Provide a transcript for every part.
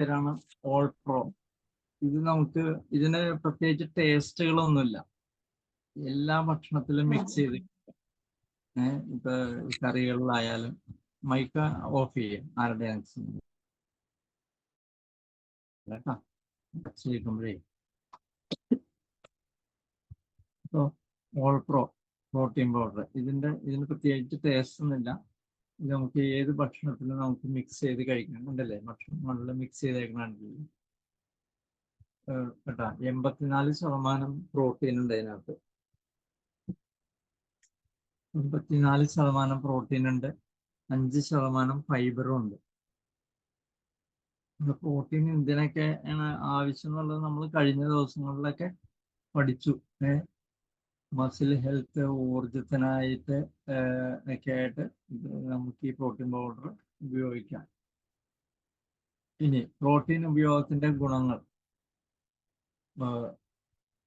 പേരാണ് all pro. ഇത് നമുക്ക് ഇതിന് പ്രത്യേകിച്ച് ടേസ്റ്റുകളൊന്നുമില്ല. എല്ലാ ഭക്ഷണത്തിലും മിക്സ് ചെയ്ത് ഇപ്പൊ കറികളിലായാലും. മൈക്ക ഓഫ് ചെയ്യും ആരുടെ കേട്ടാ ചെയ്യുമ്പോഴേ. ഇപ്പോൾ ഓൾ പ്രോ പ്രോട്ടീൻ പൗഡർ ഇതിന് പ്രത്യേകിച്ച് ടേസ്റ്റ് ഒന്നുമില്ല. ഇത് നമുക്ക് ഏത് ഭക്ഷണത്തിലും നമുക്ക് മിക്സ് ചെയ്ത് കഴിക്കണം. ഉണ്ടല്ലേ ഭക്ഷണങ്ങളിൽ മിക്സ് ചെയ്തേക്കണമെങ്കിൽ കേട്ടാ 84% പ്രോട്ടീൻ ഉണ്ട് അതിനകത്ത്. 84% പ്രോട്ടീൻ ഉണ്ട്, 5% ഫൈബറും ഉണ്ട്. പ്രോട്ടീൻ എന്തിനൊക്കെ ആവശ്യം എന്നുള്ളത് നമ്മൾ കഴിഞ്ഞ ദിവസങ്ങളിലൊക്കെ പഠിച്ചു. മസിൽ ഹെൽത്ത്, ഊർജത്തിനായിട്ട് ഒക്കെ ആയിട്ട് നമുക്ക് ഈ പ്രോട്ടീൻ പൗഡർ ഉപയോഗിക്കാം. ഇനി പ്രോട്ടീൻ ഉപയോഗത്തിന്റെ ഗുണങ്ങൾ: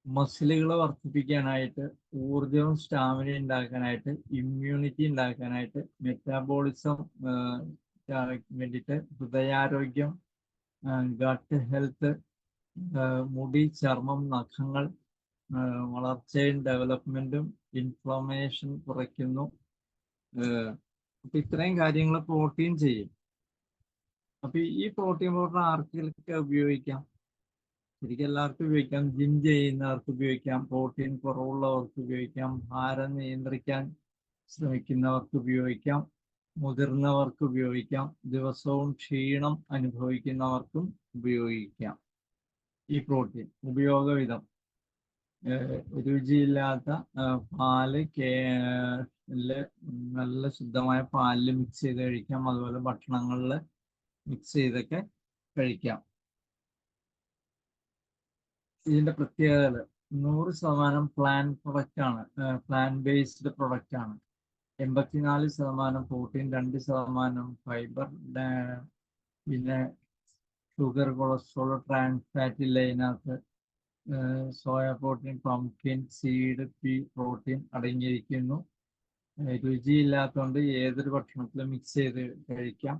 മസിലുകൾ വർദ്ധിപ്പിക്കാനായിട്ട്, ഊർജവും സ്റ്റാമിന ഉണ്ടാക്കാനായിട്ട്, ഇമ്മ്യൂണിറ്റി ഉണ്ടാക്കാനായിട്ട്, മെറ്റാബോളിസം വേണ്ടിയിട്ട്, ഹൃദയാരോഗ്യം, ഗട്ട് ഹെൽത്ത്, മുടി, ചർമ്മം, നഖങ്ങൾ, വളർച്ചയും ഡെവലപ്മെന്റും, ഇൻഫ്ലമേഷൻ കുറയ്ക്കുന്നു. അപ്പൊ ഇത്രയും കാര്യങ്ങൾ പ്രോട്ടീൻ ചെയ്യും. അപ്പൊ ഈ പ്രോട്ടീൻ പൗഡർ ആർക്കൊക്കെ ഉപയോഗിക്കാം? ശരിക്കും എല്ലാവർക്കും ഉപയോഗിക്കാം. ജിം ചെയ്യുന്നവർക്ക് ഉപയോഗിക്കാം, പ്രോട്ടീൻ കുറവുള്ളവർക്ക് ഉപയോഗിക്കാം, ഭാരം നിയന്ത്രിക്കാൻ ശ്രമിക്കുന്നവർക്ക് ഉപയോഗിക്കാം, മുതിർന്നവർക്ക് ഉപയോഗിക്കാം, ദിവസവും ക്ഷീണം അനുഭവിക്കുന്നവർക്കും ഉപയോഗിക്കാം. ഈ പ്രോട്ടീൻ ഉപയോഗവിധം: രുചിയില്ലാത്ത പാല് നല്ല ശുദ്ധമായ പാലിൽ മിക്സ് ചെയ്ത് കഴിക്കാം. അതുപോലെ ഭക്ഷണങ്ങളിൽ മിക്സ് ചെയ്തൊക്കെ കഴിക്കാം. ഇതിന്റെ പ്രത്യേകത 100% പ്ലാൻ പ്രൊഡക്റ്റ് ആണ്, പ്ലാൻ ബേസ്ഡ് പ്രൊഡക്റ്റ് ആണ്. 84% പ്രോട്ടീൻ, 2% ഫൈബർ, പിന്നെ ഷുഗർ, കൊളസ്ട്രോൾ, ട്രാൻസ് ഫാറ്റ് ഇല്ല ഇതിനകത്ത്. Soya protein, pumpkin seed, P protein അടങ്ങിയിരിക്കുന്നു. രുചിയില്ലാത്തതുകൊണ്ട് ഏതൊരു ഭക്ഷണത്തിലും മിക്സ് ചെയ്ത് കഴിക്കാം.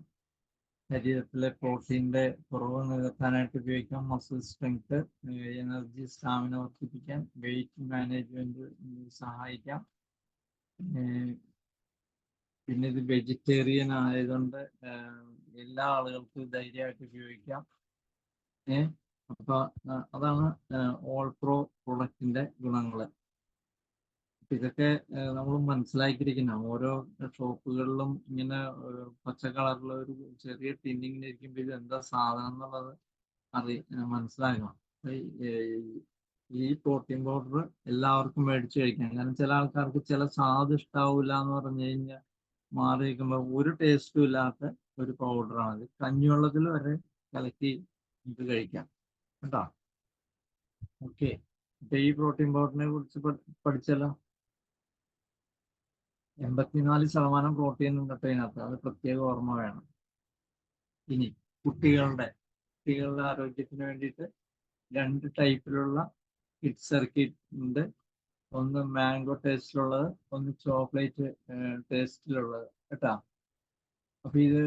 ശരീരത്തിലെ പ്രോട്ടീൻ്റെ കുറവ് നികത്താനായിട്ട് ഉപയോഗിക്കാം. മസിൽ സ്ട്രെങ്ത്, എനർജി, സ്റ്റാമിന വർദ്ധിപ്പിക്കാൻ, വെയിറ്റ് മാനേജ്മെന്റ് സഹായിക്കാം. പിന്നെ ഇത് വെജിറ്റേറിയൻ ആയതുകൊണ്ട് എല്ലാ ആളുകൾക്കും ധൈര്യമായിട്ട് ഉപയോഗിക്കാം. അപ്പൊ അതാണ് ഓൾ പ്രോ പ്രൊഡക്റ്റിന്റെ ഗുണങ്ങൾ. ഇതൊക്കെ നമ്മൾ മനസ്സിലാക്കിയിരിക്കണം. ഓരോ ഷോപ്പുകളിലും ഇങ്ങനെ പച്ച കളറിലുള്ള ഒരു ചെറിയ ടിന്നിങ്ങിന് ഇരിക്കുമ്പോൾ ഇത് എന്താ സാധനം എന്നുള്ളത് മനസ്സിലാക്കണം. ഈ പ്രോട്ടീൻ പൗഡർ എല്ലാവർക്കും മേടിച്ച് കഴിക്കാം. കാരണം ചില ആൾക്കാർക്ക് ചില സ്വാദ് ഇഷ്ടാവൂല എന്ന് പറഞ്ഞു കഴിഞ്ഞാൽ മാറി നിൽക്കുമ്പോൾ ഒരു ടേസ്റ്റും ഇല്ലാത്ത ഒരു പൗഡറാണ്. കഞ്ഞിവെള്ളത്തിൽ വരെ കലക്കി ഇത് കഴിക്കാം കേട്ടോ. ഓക്കെ, അപ്പൊ ഈ പ്രോട്ടീൻ പൗഡറിനെ കുറിച്ച് പഠിച്ചല്ലോ. 84% പ്രോട്ടീൻ ഉണ്ട് അതിനകത്ത്, അത് പ്രത്യേക ഓർമ്മ വേണം. ഇനി കുട്ടികളുടെ ആരോഗ്യത്തിന് വേണ്ടിയിട്ട് 2 ടൈപ്പിലുള്ള കിഡ് സർക്കിറ്റ് ഉണ്ട്. ഒന്ന് മാംഗോ ടേസ്റ്റിലുള്ളത്, ഒന്ന് ചോക്ലേറ്റ് ടേസ്റ്റിലുള്ളത് കേട്ടാ. അപ്പൊ ഇത്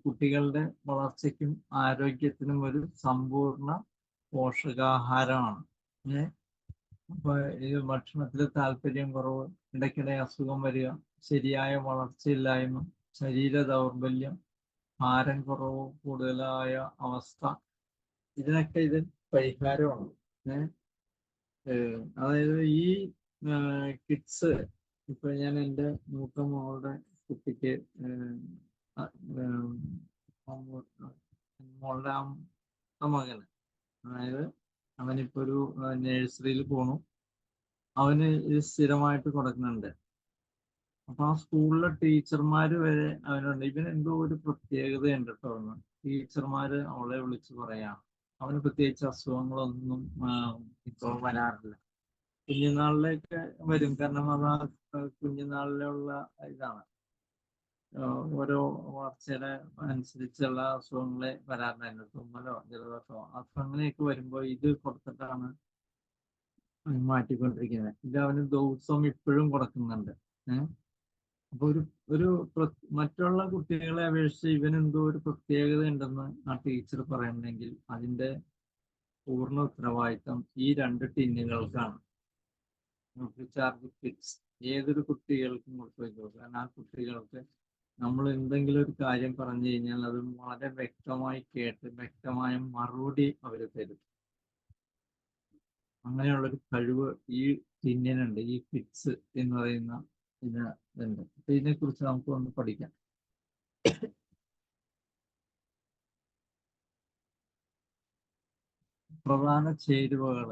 കുട്ടികളുടെ വളർച്ചയ്ക്കും ആരോഗ്യത്തിനും ഒരു സമ്പൂർണ്ണ പോഷകാഹാരമാണ്. അപ്പൊ ഇത് ഭക്ഷണത്തിൽ താല്പര്യം കുറവ്, ഇടയ്ക്കിടെ അസുഖം വരിക, ശരിയായ വളർച്ചയില്ലായ്മ, ശരീര ദൗർബല്യം, ഭാരം കുറവ് കൂടുതലായ അവസ്ഥ, ഇതിനൊക്കെ ഇത് പരിഹാരമാണ്. അതായത് ഈ കിഡ്സ്, ഇപ്പൊ ഞാൻ എൻ്റെ മൂത്ത മോളുടെ കുട്ടിക്ക് മോളുടെ മകന്, അതായത് അവനിപ്പോ ഒരു നഴ്സറിയിൽ പോണു. അവന് ഇത് സ്ഥിരമായിട്ട് കൊടുക്കുന്നുണ്ട്. അപ്പൊ ആ സ്കൂളിലെ ടീച്ചർമാര് വരെ അവനുണ്ട്. ഇവനെന്തോ ഒരു പ്രത്യേകതയുണ്ട് കേട്ടോ. ടീച്ചർമാര് അവളെ വിളിച്ച് പറയാം, അവന് പ്രത്യേകിച്ച് അസുഖങ്ങളൊന്നും ഇപ്പോൾ വരാറില്ല. കുഞ്ഞുനാളിലേക്ക് വരും, കാരണം അത് കുഞ്ഞുനാളിലുള്ള ഇതാണ്. ഓരോ വളർച്ചയുടെ അനുസരിച്ചുള്ള അസുഖങ്ങളെ വരാറുണ്ടായിരുന്നു. തുമ്മലോ ജലദോഷമോ അങ്ങനെയൊക്കെ വരുമ്പോൾ ഇത് കൊടുത്തിട്ടാണ് മാറ്റിക്കൊണ്ടിരിക്കുന്നത്. ഇത് അവന് ദിവസവും ഇപ്പോഴും കൊടുക്കുന്നുണ്ട്. അപ്പൊ ഒരു മറ്റുള്ള കുട്ടികളെ അപേക്ഷിച്ച് ഇവനെന്തോ ഒരു പ്രത്യേകത ഉണ്ടെന്ന് ആ ടീച്ചർ പറയുന്നെങ്കിൽ അതിന്റെ പൂർണ്ണ ഉത്തരവാദിത്തം ഈ 2 ടിന്നുകൾക്കാണ്. ചാർജ് കിഡ്സ് ഏതൊരു കുട്ടികൾക്കും കൊടുത്തു. കാരണം ആ കുട്ടികൾക്ക് നമ്മൾ എന്തെങ്കിലും ഒരു കാര്യം പറഞ്ഞു കഴിഞ്ഞാൽ അത് വളരെ വ്യക്തമായി കേട്ട് വ്യക്തമായ മറുപടി അവർ തരും. അങ്ങനെയുള്ളൊരു കഴിവ് ഈ ടിന്നിനുണ്ട്, ഈ കിഡ്സ് എന്ന് പറയുന്ന ഇതുണ്ട്. അപ്പൊ ഇതിനെക്കുറിച്ച് നമുക്ക് ഒന്ന് പഠിക്കാം. പ്രധാന ചേരുവകൾ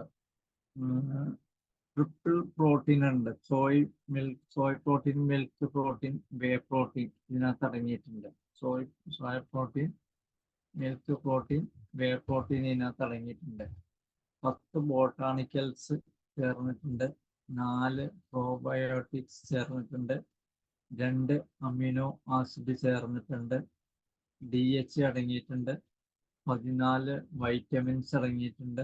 ട്രിപ്പിൾ പ്രോട്ടീൻ ഉണ്ട്. Soy protein, milk protein, whey protein ഇതിനകത്ത് അടങ്ങിയിട്ടുണ്ട്. Soya protein, milk protein, whey protein ഇതിനകത്ത് അടങ്ങിയിട്ടുണ്ട്. 10 ബോട്ടാണിക്കൽസ് ചേർന്നിട്ടുണ്ട്. 4 പ്രോബയോട്ടിക്സ് ചേർന്നിട്ടുണ്ട്. 2 അമിനോ ആസിഡ് ചേർന്നിട്ടുണ്ട്. DH അടങ്ങിയിട്ടുണ്ട്. 14 വൈറ്റമിൻസ് അടങ്ങിയിട്ടുണ്ട്.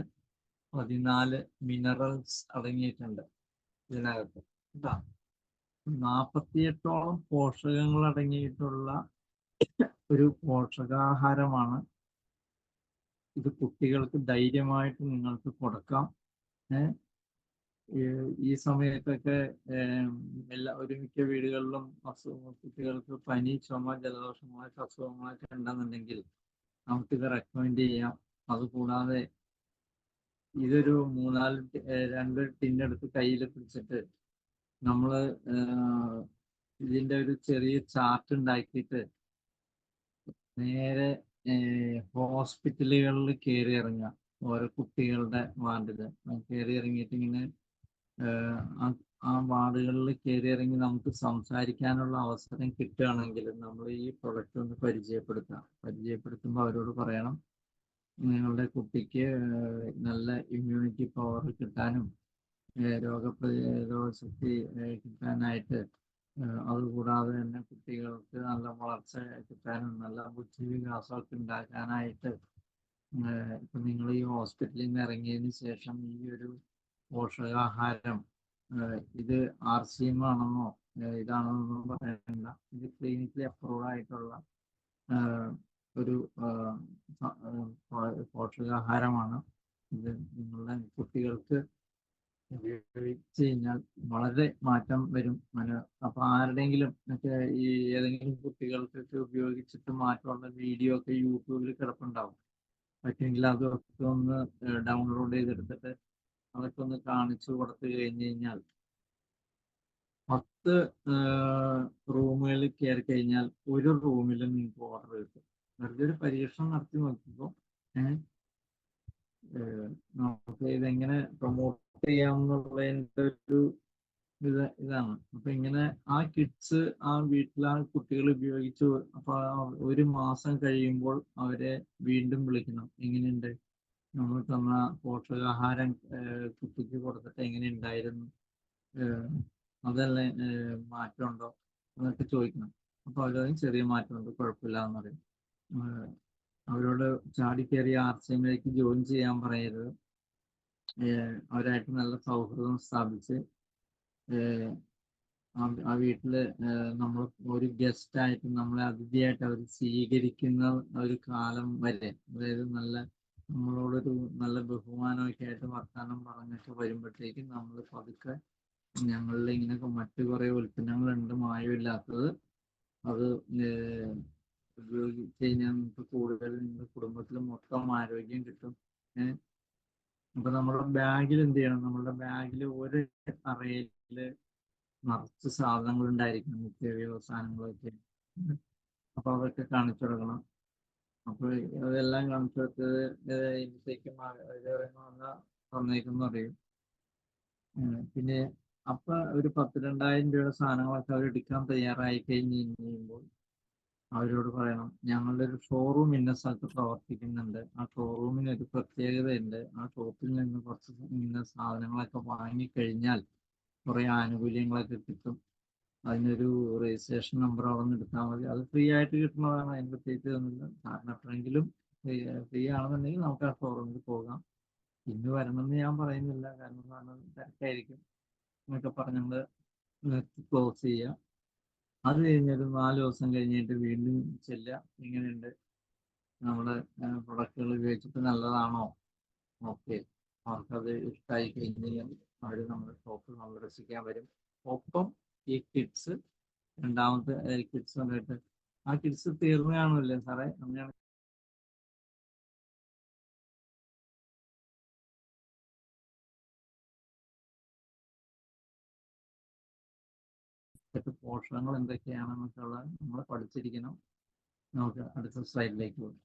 14 മിനറൽസ് അടങ്ങിയിട്ടുണ്ട് ഇതിനകത്ത്. 48ഓളം പോഷകങ്ങൾ അടങ്ങിയിട്ടുള്ള ഒരു പോഷകാഹാരമാണ് ഇത്. കുട്ടികൾക്ക് ധൈര്യമായിട്ട് നിങ്ങൾക്ക് കൊടുക്കാം. ഈ സമയത്തൊക്കെ മിക്ക വീടുകളിലും കുട്ടികൾക്ക് പനി, ചുമ, ജലദോഷങ്ങളൊക്കെ അസുഖങ്ങളൊക്കെ ഉണ്ടെന്നുണ്ടെങ്കിൽ നമുക്കിത് റെക്കമെൻഡ് ചെയ്യാം. അതുകൂടാതെ ഇതൊരു 2 ടിന്നെടുത്ത് കയ്യിൽ പിടിച്ചിട്ട് നമ്മൾ ഇതിൻ്റെ ഒരു ചെറിയ ചാർട്ട് ഉണ്ടാക്കിയിട്ട് നേരെ ഹോസ്പിറ്റലുകളിൽ കയറി ഇറങ്ങുക. ഓരോ കുട്ടികളുടെ വാർഡിൽ കയറി ഇറങ്ങിയിട്ട് ഇങ്ങനെ ആ വാർഡുകളിൽ കയറി ഇറങ്ങി നമുക്ക് സംസാരിക്കാനുള്ള അവസരം കിട്ടുകയാണെങ്കിൽ നമ്മൾ ഈ പ്രൊഡക്റ്റ് ഒന്ന് പരിചയപ്പെടുത്തുമ്പോൾ അവരോട് പറയണം, നിങ്ങളുടെ കുട്ടിക്ക് നല്ല ഇമ്മ്യൂണിറ്റി പവർ കിട്ടാനും രോഗപ്രതിരോധ ശക്തി കിട്ടാനായിട്ട്, അതുകൂടാതെ തന്നെ കുട്ടികൾക്ക് നല്ല വളർച്ച കിട്ടാനും നല്ല ബുദ്ധിവികാസമൊക്കെ ഉണ്ടാക്കാനായിട്ട് ഇപ്പം നിങ്ങൾ ഈ ഹോസ്പിറ്റലിൽ നിന്ന് ഇറങ്ങിയതിന് ശേഷം ഈ ഒരു പോഷകാഹാരം ഇത് RCM ആണെന്നോ ഇതാണെന്നോ പറയണ്ട. ഇത് ക്ലിനിക്കലി അപ്രൂവ്ഡ് ആയിട്ടുള്ള ഒരു പോഷകാഹാരമാണ്. ഇത് നിങ്ങളുടെ കുട്ടികൾക്ക് ഉപയോഗിച്ച് കഴിഞ്ഞാൽ വളരെ മാറ്റം വരും. അപ്പൊ ആരുടെയെങ്കിലും ഈ ഏതെങ്കിലും കുട്ടികൾക്കൊക്കെ ഉപയോഗിച്ചിട്ട് മാറ്റമുള്ള വീഡിയോ ഒക്കെ യൂട്യൂബിൽ കിടപ്പുണ്ടാവും. പറ്റുമെങ്കിൽ അതൊക്കെ ഒന്ന് ഡൗൺലോഡ് ചെയ്തെടുത്തിട്ട് അതൊക്കെ ഒന്ന് കാണിച്ചു കൊടുത്തു കഴിഞ്ഞു കഴിഞ്ഞാൽ 10 റൂമുകളിൽ കയറി കഴിഞ്ഞാൽ ഒരു റൂമിൽ നിങ്ങൾക്ക് ഓർഡർ കിട്ടും. വെറുതെ ഒരു പരീക്ഷണം നടത്തി നോക്കിയപ്പോൾ നമുക്ക് ഇതെങ്ങനെ പ്രൊമോട്ട് ചെയ്യാമെന്നുള്ളതിൻ്റെ ഒരു ഇതാണ്. അപ്പൊ ഇങ്ങനെ ആ കിഡ്സ് ആ വീട്ടിൽ ആ കുട്ടികൾ ഉപയോഗിച്ചു. അപ്പൊ 1 മാസം കഴിയുമ്പോൾ അവരെ വീണ്ടും വിളിക്കണം. എങ്ങനെയുണ്ട്, നമ്മൾ തന്ന പോഷകാഹാരം കുട്ടിക്ക് കൊടുത്തിട്ട് എങ്ങനെ ഉണ്ടായിരുന്നു, അതെല്ലാം മാറ്റമുണ്ടോ എന്നൊക്കെ ചോദിക്കണം. അപ്പൊ അവരതും ചെറിയ മാറ്റമുണ്ട്, കുഴപ്പമില്ല എന്ന് പറയും. അവരോട് ചാടിക്കയറി RCMലേക്ക് ജോയിൻ ചെയ്യാൻ പറയരുത്. അവരായിട്ട് നല്ല സൗഹൃദം സ്ഥാപിച്ച് ആ വീട്ടിൽ നമ്മൾ ഒരു ഗസ്റ്റായിട്ട് നമ്മളെ അതിഥിയായിട്ട് അവർ സ്വീകരിക്കുന്ന ഒരു കാലം വരെ, അതായത് നമ്മളോടൊരു നല്ല ബഹുമാനമൊക്കെ ആയിട്ട് വർത്തമാനം പറഞ്ഞൊക്കെ വരുമ്പോഴത്തേക്കും നമ്മൾ പതുക്കെ ഞങ്ങളിൽ ഇങ്ങനെയൊക്കെ മറ്റു കുറേ ഉൽപ്പന്നങ്ങളുണ്ട് മായമില്ലാത്തത്, അത് ഉപയോഗിച്ച് കഴിഞ്ഞാൽ നമുക്ക് കൂടുതൽ നിങ്ങളുടെ കുടുംബത്തിൽ മൊത്തം ആരോഗ്യം കിട്ടും. അപ്പൊ നമ്മുടെ ബാഗിൽ എന്ത് ചെയ്യണം, നമ്മുടെ ബാഗിൽ ഒരു അറയില് നിറച്ച് സാധനങ്ങൾ ഉണ്ടായിരിക്കണം, നിത്യോപയോഗ സാധനങ്ങളൊക്കെ. അപ്പൊ അതൊക്കെ കാണിച്ചു കൊടുക്കണം. അപ്പൊ അതെല്ലാം കാണിച്ചു കൊടുത്തത് ഇതിലേക്കും തന്നേക്കെന്ന് പറയും. പിന്നെ അപ്പൊ ഒരു 10,000-2000 രൂപയുടെ സാധനങ്ങളൊക്കെ അവർ എടുക്കാൻ തയ്യാറായി കഴിയുമ്പോൾ അവരോട് പറയണം, ഞങ്ങളുടെ ഒരു ഷോറൂം ഇന്ന സ്ഥലത്ത് പ്രവർത്തിക്കുന്നുണ്ട്, ആ ഷോറൂമിന് ഒരു പ്രത്യേകതയുണ്ട്, ആ ഷോപ്പിൽ നിന്ന് കുറച്ച് ഇന്ന സാധനങ്ങളൊക്കെ വാങ്ങിക്കഴിഞ്ഞാൽ കുറേ ആനുകൂല്യങ്ങളൊക്കെ കിട്ടും, അതിനൊരു രജിസ്ട്രേഷൻ നമ്പർ അവിടെ നിന്ന് എടുത്താൽ മതി, അത് ഫ്രീ ആയിട്ട് കിട്ടുന്നതാണ്, അതിന് പ്രത്യേകിച്ച് തന്നില്ല. കാരണം എപ്പോഴെങ്കിലും ഫ്രീ ആണെന്നുണ്ടെങ്കിൽ നമുക്ക് ആ ഷോറൂമിൽ പോകാം. ഇന്ന് വരണമെന്ന് ഞാൻ പറയുന്നില്ല, കാരണം തിരക്കായിരിക്കും എന്നൊക്കെ പറഞ്ഞ് നമ്മൾ ക്ലോസ് ചെയ്യുക. അത് കഴിഞ്ഞൊരു 4 ദിവസം കഴിഞ്ഞിട്ട് വീണ്ടും ചെല്ലുക, എങ്ങനെയുണ്ട് നമ്മുടെ പ്രൊഡക്റ്റുകൾ ഉപയോഗിച്ചിട്ട് നല്ലതാണോ, ഓക്കെ. അവർക്കത് ഇഷ്ടമായി കഴിഞ്ഞാൽ അവർ നമ്മുടെ ഷോപ്പിൽ സന്ദർശിക്കാൻ വരും. ഒപ്പം ഈ കിഡ്സ്, രണ്ടാമത്തെ കിഡ്സ് വന്നിട്ട് ആ കിഡ്സ് തീർന്നു കാണുമല്ലേ സാറേ? അങ്ങനെയാണ് പോഷകങ്ങൾ എന്തൊക്കെയാണെന്നൊക്കെയുള്ള നമ്മൾ പഠിച്ചിരിക്കണം. നമുക്ക് അടുത്ത സ്ലൈഡിലേക്ക് പോകും.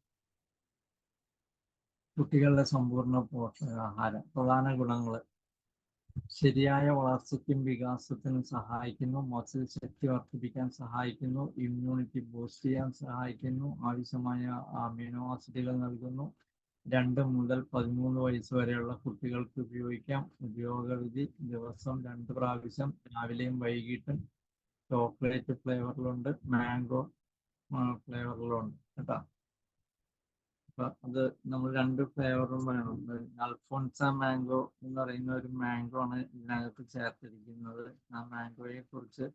കുട്ടികളുടെ സമ്പൂർണ്ണ പോഷകാഹാരം പ്രധാന ഗുണങ്ങൾ: ശരിയായ വളർച്ചയ്ക്കും വികാസത്തിനും സഹായിക്കുന്നു, മസിൽ ശക്തി വർദ്ധിപ്പിക്കാൻ സഹായിക്കുന്നു, ഇമ്മ്യൂണിറ്റി ബൂസ്റ്റ് ചെയ്യാൻ സഹായിക്കുന്നു, ആവശ്യമായ അമിനോ ആസിഡുകൾ നൽകുന്നു. 2 മുതൽ 13 വയസ്സ് വരെയുള്ള കുട്ടികൾക്ക് ഉപയോഗിക്കാം. ഉപയോഗവിധി: ദിവസം 2 പ്രാവശ്യം, രാവിലെയും വൈകിട്ടും. ചോക്ലേറ്റ് ഫ്ലേവറിലുണ്ട്, മാംഗോ ഫ്ലേവറിലുണ്ട് കേട്ടോ. അപ്പൊ അത് നമ്മൾ 2 ഫ്ലേവറും വേണം. അൽഫോൺസ മാംഗോ എന്ന് പറയുന്ന ഒരു മാംഗോ ആണ് ഇതിനകത്ത് ചേർത്തിരിക്കുന്നത്. ആ മാംഗോയെ കുറിച്ച്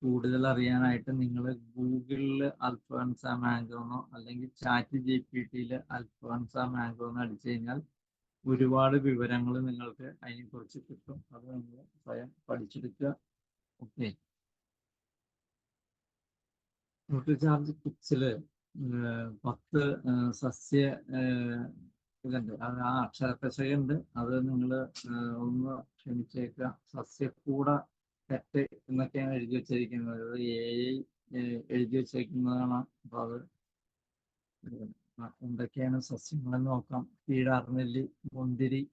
കൂടുതൽ അറിയാനായിട്ട് നിങ്ങൾ ഗൂഗിളിൽ അൽഫോൺസ മാംഗോ എന്നോ അല്ലെങ്കിൽ ചാറ്റ് GPT അൽഫോൺസ മാംഗോ എന്ന് അടിച്ചു കഴിഞ്ഞാൽ ഒരുപാട് വിവരങ്ങൾ നിങ്ങൾക്ക് അതിനെക്കുറിച്ച് കിട്ടും. അത് നിങ്ങൾ സ്വയം പഠിച്ചെടുക്കുക. ഓക്കെ. ന്യൂട്രിചാർജ് കിറ്റ്സില് 10 സസ്യ ഇതുണ്ട്. അത് ആ അക്ഷരപ്പശയുണ്ട്, അത് നിങ്ങൾ ഒന്ന് ക്ഷമിച്ചേക്കുക. സസ്യക്കൂട തെറ്റ് എന്നൊക്കെയാണ് എഴുതി വെച്ചിരിക്കുന്നത്. അത് എഴുതി വെച്ചേക്കുന്നതാണ്. അപ്പോൾ അത് എന്തൊക്കെയാണ് സസ്യങ്ങളെന്ന് നോക്കാം. കീഴാർനെല്ലി, മുന്തിരി,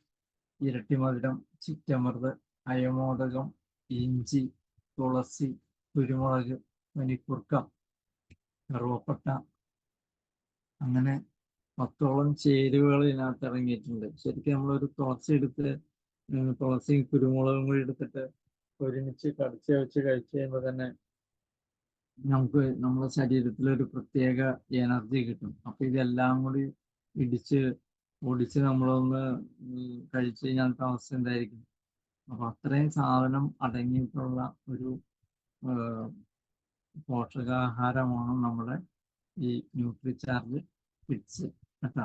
ഇരട്ടിമധുരം, ചിറ്റമൃത്, അയമോദകം, ഇഞ്ചി, തുളസി, കുരുമുളക്, പനിക്കുർക്ക, കറുവപ്പട്ട, അങ്ങനെ 10ഓളം ചേരുവകൾ ഇതിനകത്ത് ഇറങ്ങിയിട്ടുണ്ട്. ശരിക്കും നമ്മളൊരു തുളസി എടുത്ത് തുളസിയും കുരുമുളകും കൂടി എടുത്തിട്ട് ഒരുമിച്ച് കടിച്ച് വെച്ച് കഴിച്ച് കഴിയുമ്പോൾ തന്നെ നമുക്ക് നമ്മുടെ ശരീരത്തിൽ ഒരു പ്രത്യേക എനർജി കിട്ടും. അപ്പൊ ഇതെല്ലാം കൂടി ഇടിച്ച് ഒടിച്ച് നമ്മളൊന്ന് കഴിച്ചു കഴിഞ്ഞാൽ അവസ്ഥ എന്തായിരിക്കും? അപ്പൊ അത്രയും സാധനം അടങ്ങിയിട്ടുള്ള ഒരു പോഷകാഹാരമാണ് നമ്മുടെ ഈ ന്യൂട്രിചാർജ് കിറ്റ്സ് കേട്ടോ.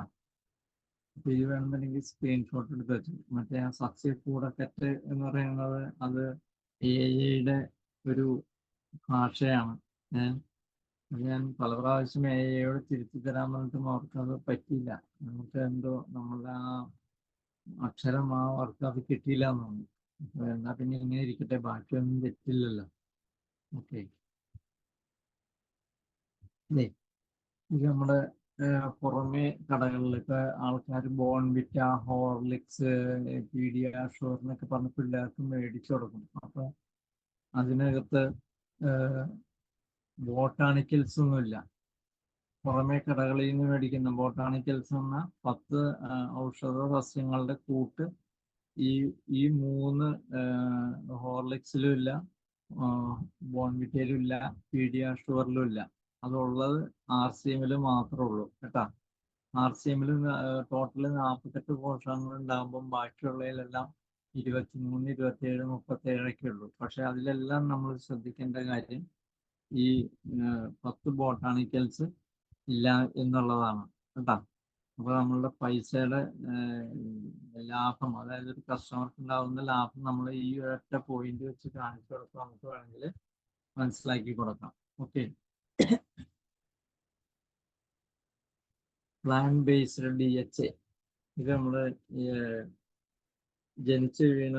അപ്പൊ ഇത് വേണമെന്നുണ്ടെങ്കിൽ സ്ക്രീൻഷോട്ട് എടുത്ത് വെച്ചു. മറ്റേ ആ സസ്യക്കൂടക്കെറ്റ് എന്ന് പറയുന്നത് അത് AI ഒരു ഭാഷയാണ്. അത് ഞാൻ പല പ്രാവശ്യം AI തിരുത്തി തരാൻ പറഞ്ഞിട്ടും അവർക്കത് പറ്റിയില്ല. നമുക്ക് എന്തോ നമ്മളുടെ ആ അക്ഷരം അവർക്ക് അത് കിട്ടിയില്ല എന്നാണ്. എന്നാ പിന്നെ ഇങ്ങനെ ഇരിക്കട്ടെ, ബാക്കിയൊന്നും തെറ്റില്ലല്ലോ. ഓക്കെ. ഇത് നമ്മുടെ പുറമെ കടകളിലൊക്കെ ആൾക്കാർ ബോൺവിറ്റ, ഹോർലിക്സ്, പീഡിയാഷോർ എന്നൊക്കെ പറഞ്ഞ് പിള്ളേർക്ക് മേടിച്ചു കൊടുക്കും. അപ്പൊ അതിനകത്ത് ബോട്ടാണിക്കൽസ് ഒന്നുമില്ല. പുറമെ കടകളിൽ നിന്ന് മേടിക്കുന്ന ബോട്ടാണിക്കൽസ് എന്ന 10 ഔഷധ സസ്യങ്ങളുടെ കൂട്ട് ഈ 3 ഹോർലിക്സിലും ഇല്ല, ബോൺവിറ്റയിലും ഇല്ല, പീഡിയാഷുവറിലും ഇല്ല. അതുള്ളത് RCMൽ മാത്രമേ ഉള്ളൂ കേട്ടോ. RCMൽ ടോട്ടൽ 48 പോഷകങ്ങൾ ഉണ്ടാകുമ്പം ബാക്കിയുള്ളതിലെല്ലാം 23, 27, 37 ഒക്കെ ഉള്ളൂ. പക്ഷെ അതിലെല്ലാം നമ്മൾ ശ്രദ്ധിക്കേണ്ട കാര്യം ഈ 10 ബോട്ടാണിക്കൽസ് ഇല്ല എന്നുള്ളതാണ് കേട്ടോ. അപ്പോൾ നമ്മളുടെ പൈസയുടെ ലാഭം, അതായത് ഒരു കസ്റ്റമർക്ക് ഉണ്ടാകുന്ന ലാഭം നമ്മൾ ഈ ഒരൊറ്റ പോയിന്റ് വെച്ച് കാണിച്ചു കൊടുക്കാം. നമുക്ക് വേണമെങ്കിൽ മനസ്സിലാക്കി കൊടുക്കാം. ഓക്കെ. പ്ലാന്റ് ബേസ്ഡ് DHA ഇത് നമ്മൾ ജനിച്ചു വീണ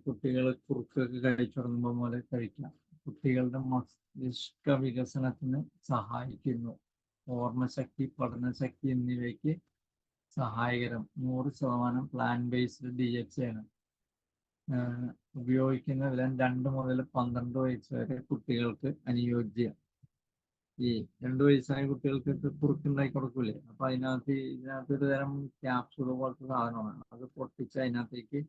കുട്ടികൾ കുറുക്കൊക്കെ കഴിച്ചു തുടങ്ങുമ്പോൾ പോലെ കഴിക്കാം. കുട്ടികളുടെ മസ്തിഷ്ക വികസനത്തിന് സഹായിക്കുന്നു. ഓർമ്മശക്തി, പഠനശക്തി എന്നിവയ്ക്ക് സഹായകരം. 100% പ്ലാന്റ് ബേസ്ഡ് DHA ആണ് ഉപയോഗിക്കുന്നത്. 2 മുതൽ 12 വയസ്സ് വരെ കുട്ടികൾക്ക് അനുയോജ്യം. ഈ 2 വയസ്സായ കുട്ടികൾക്ക് കുറുക്കുണ്ടാക്കി കൊടുക്കൂലേ, അപ്പൊ ഇതിനകത്ത് ഒരു തരം ക്യാപ്സൂൾ പോലത്തെ സാധനമാണ്. അത് പൊട്ടിച്ച് അതിനകത്തേക്ക്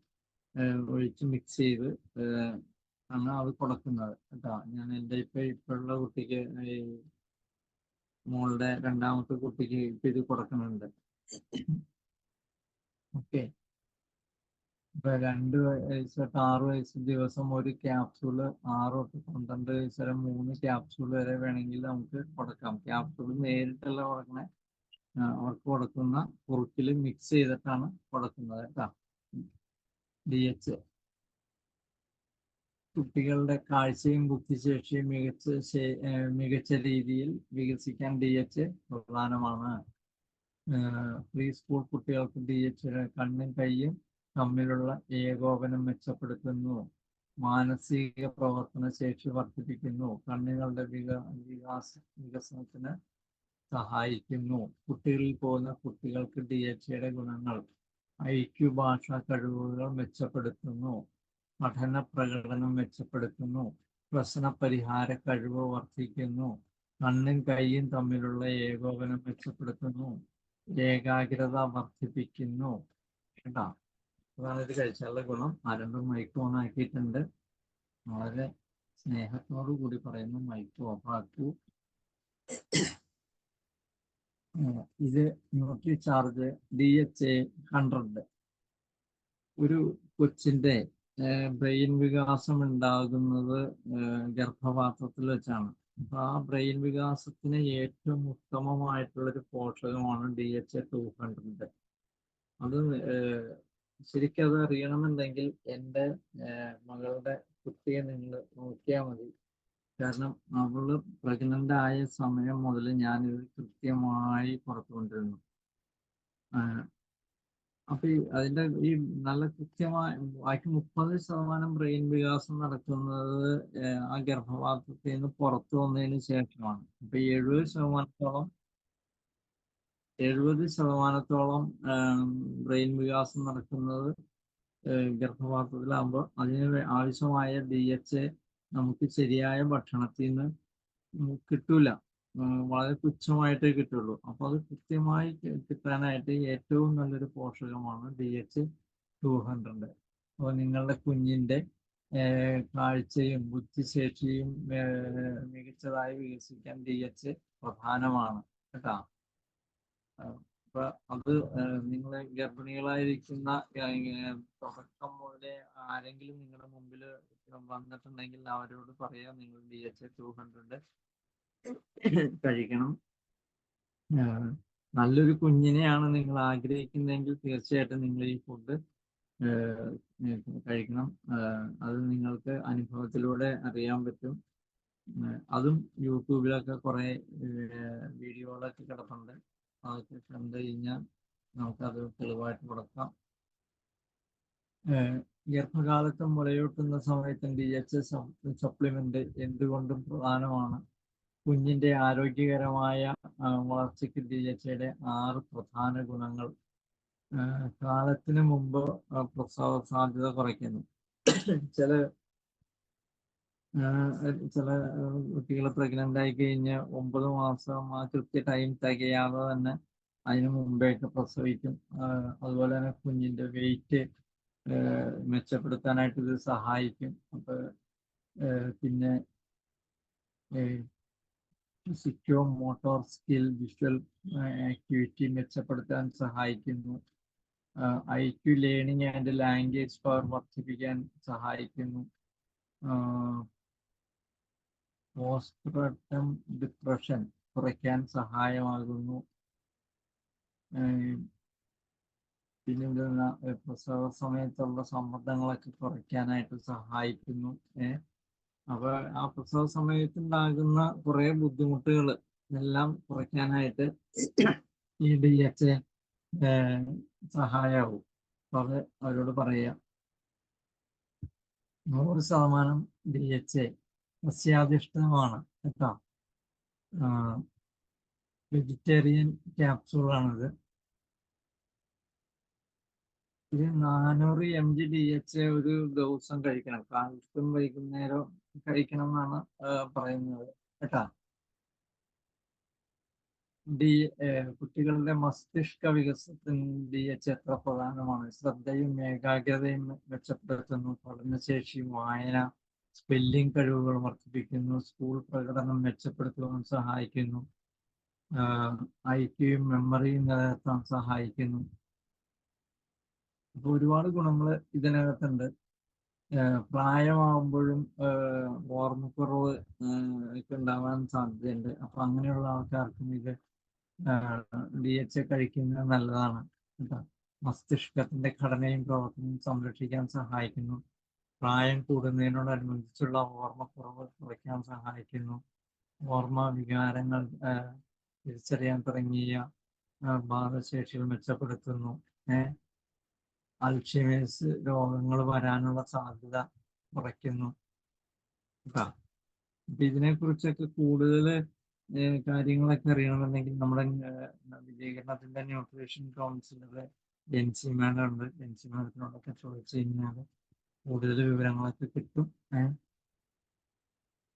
ഒഴിച്ച് മിക്സ് ചെയ്ത് ആണ് അത് കൊടുക്കുന്നത് കേട്ടോ. ഞാൻ എൻ്റെ ഇപ്പോഴുള്ള കുട്ടിക്ക്, മോളുടെ 2ാമത്തെ കുട്ടിക്ക് ഇത് കൊടുക്കുന്നുണ്ട്. ഓക്കെ. 2 വയസ്സ് തൊട്ട് 6 വയസ്സ് ദിവസം ഒരു ക്യാപ്സൂള്, 6 തൊട്ട് 12 വയസ്സ് വരെ 3 ക്യാപ്സൂൾ വരെ വേണമെങ്കിൽ നമുക്ക് കൊടുക്കാം. ക്യാപ്സൂൾ നേരിട്ടല്ല കൊടുക്കണേ, അവർക്ക് കൊടുക്കുന്ന കുറുക്കിൽ മിക്സ് ചെയ്തിട്ടാണ് കൊടുക്കുന്നത് കേട്ടോ. DH കുട്ടികളുടെ കാഴ്ചയും ബുദ്ധിശേഷിയും മികച്ച രീതിയിൽ വികസിക്കാൻ DH പ്രധാനമാണ്. പ്രീ സ്കൂൾ കുട്ടികൾക്ക് DH കണ്ണും കൈയും തമ്മിലുള്ള ഏകോപനം മെച്ചപ്പെടുത്തുന്നു, മാനസിക പ്രവർത്തന ശേഷി വർദ്ധിപ്പിക്കുന്നു, കണ്ണുകളുടെ വികസനത്തിന് സഹായിക്കുന്നു. കുട്ടികളിൽ പോകുന്ന കുട്ടികൾക്ക് DHയുടെ ഗുണങ്ങൾ: IQ ഭാഷാ കഴിവുകൾ മെച്ചപ്പെടുത്തുന്നു, പഠന പ്രകടനം മെച്ചപ്പെടുത്തുന്നു, പ്രശ്ന പരിഹാര കഴിവ് വർദ്ധിക്കുന്നു, കണ്ണും കൈയും തമ്മിലുള്ള ഏകോപനം മെച്ചപ്പെടുത്തുന്നു, ഏകാഗ്രത വർദ്ധിപ്പിക്കുന്നു. കേട്ടോ, അതാണ് ഇത് കഴിച്ചാലുള്ള ഗുണം. ആരംഭം മൈക്ക് ഓൺ ആക്കിയിട്ടുണ്ട്. വളരെ സ്നേഹത്തോടു കൂടി പറയുന്നു, മൈക്ക് ഓഫ് ആക്കൂ. ഇത് ന്യൂട്രി ചാർജ് DH100. ഒരു കൊച്ചിന്റെ ബ്രെയിൻ വികാസം ഉണ്ടാകുന്നത് ഗർഭപാത്രത്തിൽ വെച്ചാണ്. അപ്പൊ ആ ബ്രെയിൻ വികാസത്തിന് ഏറ്റവും ഉത്തമമായിട്ടുള്ളൊരു പോഷകമാണ് DH200. അത് ശരിക്കും അത് അറിയണമെന്നുണ്ടെങ്കിൽ എൻ്റെ മകളുടെ കുട്ടിയെ നിങ്ങൾ നോക്കിയാൽ മതി. കാരണം അവള് പ്രഗ്നന്റ് ആയ സമയം മുതൽ ഞാനിത് കൃത്യമായി പുറത്തുകൊണ്ടിരുന്നു. അപ്പൊ അതിന്റെ ഈ നല്ല കൃത്യമായ ബാക്കി 30% ബ്രെയിൻ വികാസം നടക്കുന്നത് ആ ഗർഭപാത്രത്തിൽ നിന്ന് പുറത്തു വന്നതിന് ശേഷമാണ്. അപ്പൊ 70% ബ്രെയിൻ വികാസം നടക്കുന്നത് ഗർഭപാത്രത്തിലാകുമ്പോൾ അതിന് ആവശ്യമായ DH നമുക്ക് ശരിയായ ഭക്ഷണത്തിൽ നിന്ന് കിട്ടൂല, വളരെ തുച്ഛമായിട്ടേ കിട്ടുള്ളൂ. അപ്പോൾ അത് കൃത്യമായി കിട്ടാനായിട്ട് ഏറ്റവും നല്ലൊരു പോഷകമാണ് DH200. അപ്പോൾ നിങ്ങളുടെ കുഞ്ഞിൻ്റെ കാഴ്ചയും ബുദ്ധിശേഷിയും മികച്ചതായി വികസിക്കാൻ DH പ്രധാനമാണ് കേട്ടോ. അപ്പൊ അത് നിങ്ങൾ ഗർഭിണികളായിരിക്കുന്ന തുടക്കം മുതലേ ആരെങ്കിലും നിങ്ങളുടെ മുമ്പിൽ വന്നിട്ടുണ്ടെങ്കിൽ അവരോട് പറയാം നിങ്ങൾ DH200 കഴിക്കണം. നല്ലൊരു കുഞ്ഞിനെയാണ് നിങ്ങൾ ആഗ്രഹിക്കുന്നതെങ്കിൽ തീർച്ചയായിട്ടും നിങ്ങൾ ഈ ഫുഡ് കഴിക്കണം. അത് നിങ്ങൾക്ക് അനുഭവത്തിലൂടെ അറിയാൻ പറ്റും. അതും യൂട്യൂബിലൊക്കെ കുറേ വീഡിയോകളൊക്കെ കിടപ്പുണ്ട്. അതൊക്കെ കണ്ടു കഴിഞ്ഞാൽ നമുക്കത് തെളിവായിട്ട് കൊടുക്കാം. ഗർഭകാലത്ത് മുലയൂട്ടുന്ന സമയത്ത് DH സപ്ലിമെന്റ് എന്തുകൊണ്ടും പ്രധാനമാണ്. കുഞ്ഞിന്റെ ആരോഗ്യകരമായ വളർച്ചയ്ക്ക് DHയുടെ 6 പ്രധാന ഗുണങ്ങൾ: കാലത്തിന് മുമ്പ് പ്രസവ സാധ്യത കുറയ്ക്കുന്നു. ചില കുട്ടികൾ പ്രഗ്നന്റ് ആയി കഴിഞ്ഞ് 9 മാസം ആ കൃത്യ ടൈം തികയാതെ തന്നെ അതിന് മുമ്പേക്ക് പ്രസവിക്കും. അതുപോലെ തന്നെ കുഞ്ഞിന്റെ വെയിറ്റ് മെച്ചപ്പെടുത്താനായിട്ട് ഇത് സഹായിക്കും. അപ്പൊ പിന്നെ physico motor skill, visual activity മെച്ചപ്പെടുത്താൻ സഹായിക്കുന്നു. IQ learning and language power വർദ്ധിപ്പിക്കാൻ സഹായിക്കുന്നു. പോസ്റ്റ്പാർട്ടം ഡിപ്രഷൻ കുറയ്ക്കാൻ സഹായമാകുന്നു. പിന്നെ പ്രസവ സമയത്തുള്ള സമ്മർദ്ദങ്ങളൊക്കെ കുറയ്ക്കാനായിട്ട് സഹായിക്കുന്നു. അപ്പൊ ആ പ്രസവ സമയത്തുണ്ടാകുന്ന കുറെ ബുദ്ധിമുട്ടുകൾ എല്ലാം കുറയ്ക്കാനായിട്ട് ഈ DH സഹായമാവും. അപ്പൊ അത് അവരോട് പറയാം. 100% DH സസ്യാധിഷ്ഠിതമാണ് കേട്ടോ. വെജിറ്റേറിയൻ ക്യാപ്സൂളാണിത്. ഇത് 400 mg DH ഒരു ദിവസം കഴിക്കണം. കാലത്തും വൈകുന്നേരം കഴിക്കണം എന്നാണ് പറയുന്നത് കേട്ടാ. കുട്ടികളുടെ മസ്തിഷ്ക വികസനത്തിന് DH എത്ര പ്രധാനമാണ്. ശ്രദ്ധയും ഏകാഗ്രതയും മെച്ചപ്പെടുത്തുന്നു, പഠനശേഷിയും വായന സ്പെല്ലിംഗ് കഴിവുകൾ വർദ്ധിപ്പിക്കുന്നു, സ്കൂൾ പ്രകടനം മെച്ചപ്പെടുത്തുവാൻ സഹായിക്കുന്നു, IQ മെമ്മറിയും നിലനിർത്താൻ സഹായിക്കുന്നു. അപ്പൊ ഒരുപാട് ഗുണങ്ങൾ ഇതിനകത്തുണ്ട്. പ്രായമാകുമ്പോഴും ഓർമ്മക്കുറവ് ഒക്കെ ഉണ്ടാവാൻ സാധ്യതയുണ്ട്. അപ്പൊ അങ്ങനെയുള്ള ആൾക്കാർക്കും ഇത് DHA കഴിക്കുന്നത് നല്ലതാണ് കേട്ടോ. മസ്തിഷ്കത്തിന്റെ ഘടനയും പ്രവർത്തനവും സംരക്ഷിക്കാൻ സഹായിക്കുന്നു. പ്രായം കൂടുന്നതിനോടനുബന്ധിച്ചുള്ള ഓർമ്മക്കുറവ് കുറയ്ക്കാൻ സഹായിക്കുന്നു. ഓർമ്മ വികാരങ്ങൾ തിരിച്ചറിയാൻ തുടങ്ങിയ ബാധശേഷികൾ മെച്ചപ്പെടുത്തുന്നു. അൽഷിമേഴ്സ് രോഗങ്ങൾ വരാനുള്ള സാധ്യത കുറയ്ക്കുന്നു കേട്ടോ. അപ്പൊ ഇതിനെക്കുറിച്ചൊക്കെ കൂടുതൽ കാര്യങ്ങളൊക്കെ അറിയണമെന്നുണ്ടെങ്കിൽ നമ്മുടെ വിജയകരണത്തിന്റെ ന്യൂട്രീഷൻ കൗൺസിലറെ ജെൻസി മാഡം ഉണ്ട്. ജെൻസി മാഡത്തിനോടൊക്കെ ചോദിച്ചു കഴിഞ്ഞാൽ കൂടുതൽ വിവരങ്ങളൊക്കെ കിട്ടും.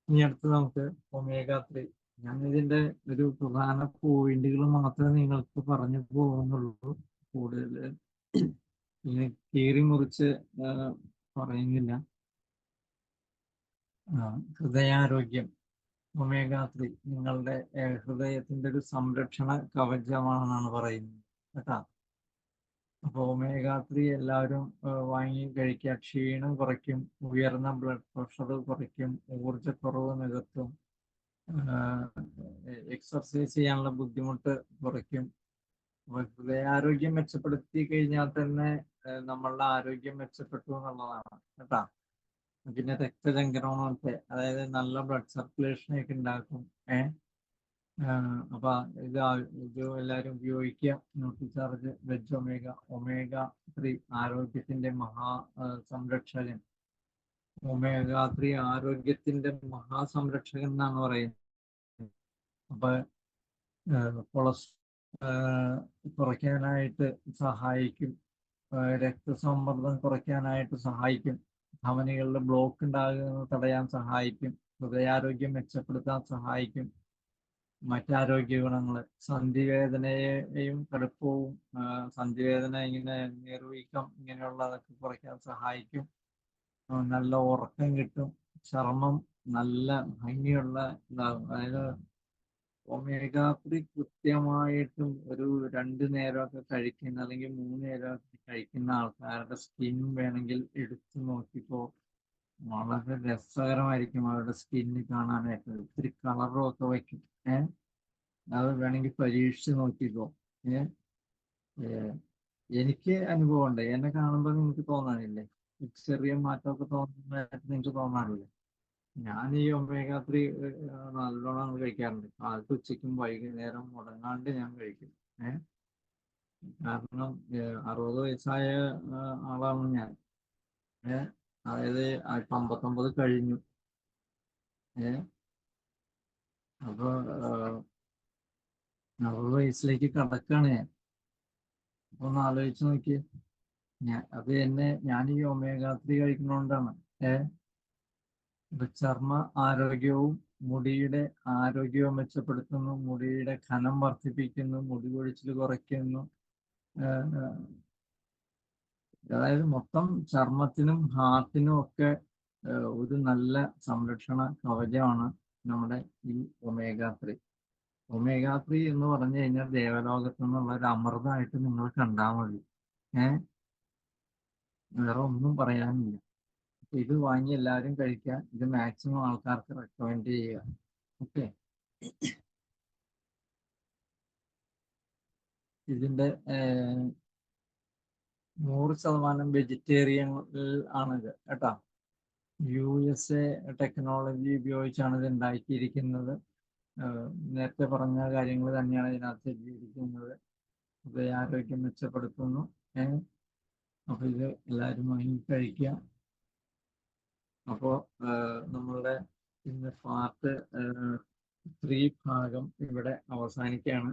ഇനി അടുത്ത് നമുക്ക് omega-3. ഞാൻ ഇതിന്റെ ഒരു പ്രധാന പോയിന്റുകൾ മാത്രമേ നിങ്ങൾക്ക് പറഞ്ഞു പോകുന്നുള്ളൂ. കൂടുതൽ കീറി മുറിച്ച് പറയുന്നില്ല. ഹൃദയാരോഗ്യം. omega-3 നിങ്ങളുടെ ഹൃദയത്തിന്റെ ഒരു സംരക്ഷണ കവചമാണെന്നാണ് പറയുന്നത് കേട്ടോ. അപ്പോൾ omega-3 എല്ലാവരും വാങ്ങി കഴിക്കുക. ക്ഷീണം കുറയ്ക്കും, ഉയർന്ന ബ്ലഡ് പ്രഷർ കുറയ്ക്കും, ഊർജ്ജക്കുറവ് നികത്തും, എക്സർസൈസ് ചെയ്യാനുള്ള ബുദ്ധിമുട്ട് കുറയ്ക്കും. ഹൃദയാരോഗ്യം മെച്ചപ്പെടുത്തി കഴിഞ്ഞാൽ തന്നെ നമ്മളുടെ ആരോഗ്യം മെച്ചപ്പെട്ടു എന്നുള്ളതാണ് കേട്ടോ. പിന്നെ രക്തചംക്രമണത്തെ, അതായത് നല്ല ബ്ലഡ് സർക്കുലേഷനൊക്കെ ഉണ്ടാക്കും. അപ്പൊ ഇത് എല്ലാവരും ഉപയോഗിക്കുക. ന്യൂട്രിചാർജ് വെജ് omega-3 ആരോഗ്യത്തിന്റെ സംരക്ഷകൻ. omega-3 ആരോഗ്യത്തിന്റെ മഹാസംരക്ഷകൻ എന്നാണ് പറയുന്നത്. അപ്പൊ കുറയ്ക്കാനായിട്ട് സഹായിക്കും, രക്തസമ്മർദ്ദം കുറയ്ക്കാനായിട്ട് സഹായിക്കും, ധമനികളിൽ ബ്ലോക്ക് ഉണ്ടാകുന്നത് തടയാൻ സഹായിക്കും, ഹൃദയാരോഗ്യം മെച്ചപ്പെടുത്താൻ സഹായിക്കും. മറ്റാരോഗ്യ ഗുണങ്ങൾ, സന്ധിവേദനയെയും കടുപ്പവും, സന്ധിവേദന ഇങ്ങനെ നീർവീക്കം ഇങ്ങനെയുള്ളതൊക്കെ കുറയ്ക്കാൻ സഹായിക്കും. നല്ല ഉറക്കം കിട്ടും, ചർമ്മം നല്ല ഭംഗിയുള്ള ഇതാകും. അതായത് omega-3 കൃത്യമായിട്ടും ഒരു 2 നേരമൊക്കെ കഴിക്കുന്ന അല്ലെങ്കിൽ 3 നേരമൊക്കെ കഴിക്കുന്ന ആൾക്കാരുടെ സ്കിൻ വേണമെങ്കിൽ എടുത്തു നോക്കിക്കോ, വളരെ രസകരമായിരിക്കും അവരുടെ സ്കിന്ന് കാണാനായിട്ട്. ഒത്തിരി കളറും ഒക്കെ വയ്ക്കും. അത് വേണമെങ്കിൽ പരീക്ഷിച്ച് നോക്കിക്കോ. എനിക്ക് അനുഭവമുണ്ട്. എന്നെ കാണുമ്പോൾ നിങ്ങൾക്ക് തോന്നാനില്ലേ, ചെറിയ മാറ്റമൊക്കെ തോന്നുന്നതായിട്ട് നിങ്ങൾക്ക് തോന്നാറില്ലേ? ഞാൻ ഈ omega-3 നല്ലോണം കഴിക്കാറുണ്ട്. കാലത്ത്, ഉച്ചയ്ക്കും വൈകുന്നേരം മുടങ്ങാണ്ട് ഞാൻ കഴിക്കും. കാരണം 60 വയസ്സായ ആളാണ് ഞാൻ. അതായത് 59 കഴിഞ്ഞു. അപ്പൊ 60 വയസ്സിലേക്ക് കടക്കാണ് ഞാൻ. അപ്പൊ ഒന്ന് ആലോചിച്ച് നോക്കിയേ. ഞാൻ ഈ omega-3 കഴിക്കുന്നതുകൊണ്ടാണ്. ചർമ്മ ആരോഗ്യവും മുടിയുടെ ആരോഗ്യവും മെച്ചപ്പെടുത്തുന്നു, മുടിയുടെ ഘനം വർദ്ധിപ്പിക്കുന്നു, മുടി കൊഴിച്ചിൽ കുറയ്ക്കുന്നു. അതായത് മൊത്തം ചർമ്മത്തിനും ഹാർട്ടിനും ഒക്കെ ഒരു നല്ല സംരക്ഷണ കവചമാണ് നമ്മുടെ ഈ omega-3. omega-3 എന്ന് പറഞ്ഞു കഴിഞ്ഞാൽ ദേവലോകത്തു നിന്നുള്ള ഒരു അമൃതമായിട്ട് നിങ്ങൾ കണ്ടാൽ മതി. വേറെ ഒന്നും പറയാനില്ല. ഇത് വാങ്ങി എല്ലാവരും കഴിക്കുക. ഇത് മാക്സിമം ആൾക്കാർക്ക് റെക്കമെൻഡ് ചെയ്യുക. ഓക്കെ. ഇതിന്റെ 100% വെജിറ്റേറിയൻ ആണിത് കേട്ടോ. USA ടെക്നോളജി ഉപയോഗിച്ചാണ് ഇത് ഉണ്ടാക്കിയിരിക്കുന്നത്. നേരത്തെ പറഞ്ഞ കാര്യങ്ങൾ തന്നെയാണ് ഇതിനകത്ത് എഴുതിയിരിക്കുന്നത്. ഹൃദയാരോഗ്യം മെച്ചപ്പെടുത്തുന്നു. അപ്പൊ ഇത് എല്ലാവരും വാങ്ങി കഴിക്കുക. അപ്പോൾ നമ്മളുടെ ഇന്ന് പാർട്ട് 3 ഭാഗം ഇവിടെ അവസാനിക്കുകയാണ്.